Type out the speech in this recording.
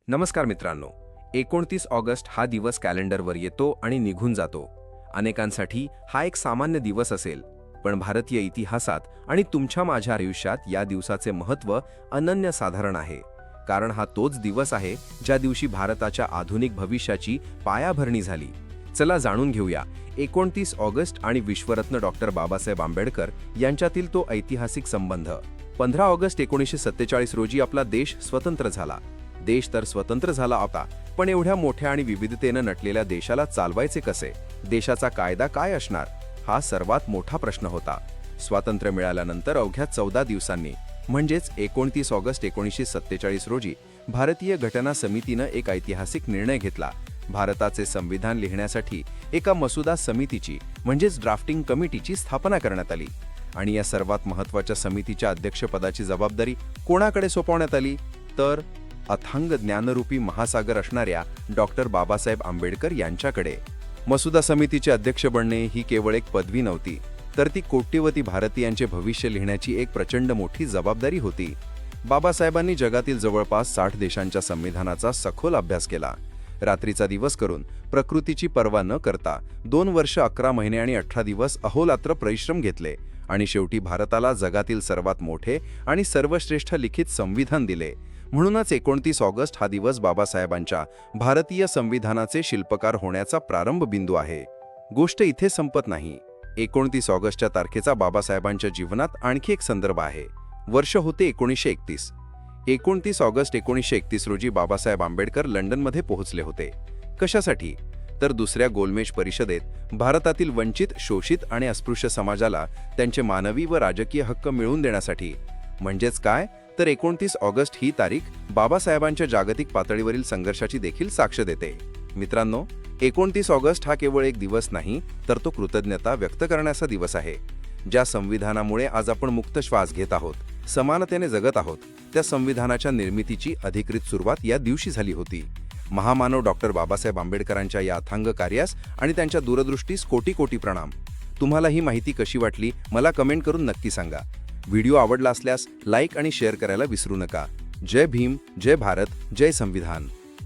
नमस्कार मित्रांनो. 29 ऑगस्ट हा दिवस कॅलेंडरवर येतो आणि निघून जातो. अनेकांसाठी हा एक सामान्य दिवस असेल, पण भारतीय इतिहासात आणि तुमच्या माझ्या आयुष्यात या दिवसाचे महत्त्व अनन्यसाधारण आहे. कारण हा तोच दिवस आहे ज्या दिवशी भारताच्या आधुनिक भविष्याची पायाभरणी झाली. चला जाणून घेऊया 29 ऑगस्ट आणि विश्वरत्न डॉक्टर बाबासाहेब आंबेडकर यांच्यातील तो ऐतिहासिक संबंध. 15 ऑगस्ट 1947 रोजी आपला देश स्वतंत्र झाला. देश तर स्वतंत्र झाला होता, पण एवढ्या मोठ्या आणि विविधतेनं नटलेल्या देशाला चालवायचे कसे? देशाचा कायदा काय असणार? हा सर्वात मोठा प्रश्न होता. स्वातंत्र्य मिळाल्यानंतर अवघ्या 14 दिवसांनी म्हणजेच 29 ऑगस्ट 1947 रोजी भारतीय घटना समितीनं एक ऐतिहासिक निर्णय घेतला. भारताचे संविधान लिहिण्यासाठी एका मसुदा समितीची म्हणजेच ड्राफ्टिंग कमिटीची स्थापना करण्यात आली. आणि या सर्वात महत्त्वाच्या समितीच्या अध्यक्षपदाची जबाबदारी कोणाकडे सोपवण्यात आली? तर अथांग ज्ञानरूपी महासागर असणाऱ्या डॉक्टर बाबासाहेब आंबेडकर यांच्याकडे. मसुदा समितीचे अध्यक्ष बनणे ही केवळ एक पदवी नव्हती, तर ती कोट्यवधी भारतीयांचे भविष्य लिहिण्याची एक प्रचंड मोठी जबाबदारी होती. बाबासाहेबांनी जगातील जवळपास 60 देशांच्या संविधानाचा सखोल अभ्यास केला. रात्रीचा दिवस करून, प्रकृतीची पर्वा न करता 2 वर्ष 11 महिने आणि 18 दिवस अहोरात्र परिश्रम घेतले आणि शेवटी भारताला जगातील सर्वात मोठे आणि सर्वश्रेष्ठ लिखित संविधान दिले. म्हणूनच 29 ऑगस्ट हा दिवस बाबासाहेबांच्या भारतीय संविधानाचे शिल्पकार होण्याचा प्रारंभ बिंदू आहे. गोष्ट इथे संपत नाही. 29 ऑगस्टच्या तारखेचा बाबासाहेबांच्या जीवनात आणखी एक संदर्भ आहे. वर्ष होते 1931. 29 ऑगस्ट 1931 रोजी बाबासाहेब आंबेडकर लंडनमध्ये पोहोचले होते. कशासाठी? तर दुसऱ्या गोलमेज परिषदेत भारतातील वंचित, शोषित आणि अस्पृश्य समाजाला त्यांचे मानवी व राजकीय हक्क मिळवून देण्यासाठी. म्हणजेच काय? तर 29 ऑगस्ट ही तारीख बाबासाहेबांच्या जागतिक पातळीवरील संघर्षाची देखील साक्ष देते. मित्रांनो, 29 ऑगस्ट हा केवळ एक दिवस नाही, तर तो कृतज्ञता व्यक्त करण्याचा दिवस आहे. ज्या संविधानामुळे आज आपण मुक्त श्वास घेत आहोत, समानतेने जगत आहोत, त्या संविधानाच्या निर्मितीची अधिकृत सुरुवात या दिवशी झाली होती. महामानव डॉक्टर बाबासाहेब आंबेडकरांच्या या अथांग कार्यास आणि त्यांच्या दूरदृष्टीस कोटी कोटी प्रणाम. तुम्हाला ही माहिती कशी वाटली मला कमेंट करून नक्की सांगा. व्हिडिओ आवडला असल्यास लाईक आणि शेअर करायला विसरू नका. जय भीम, जय भारत, जय संविधान.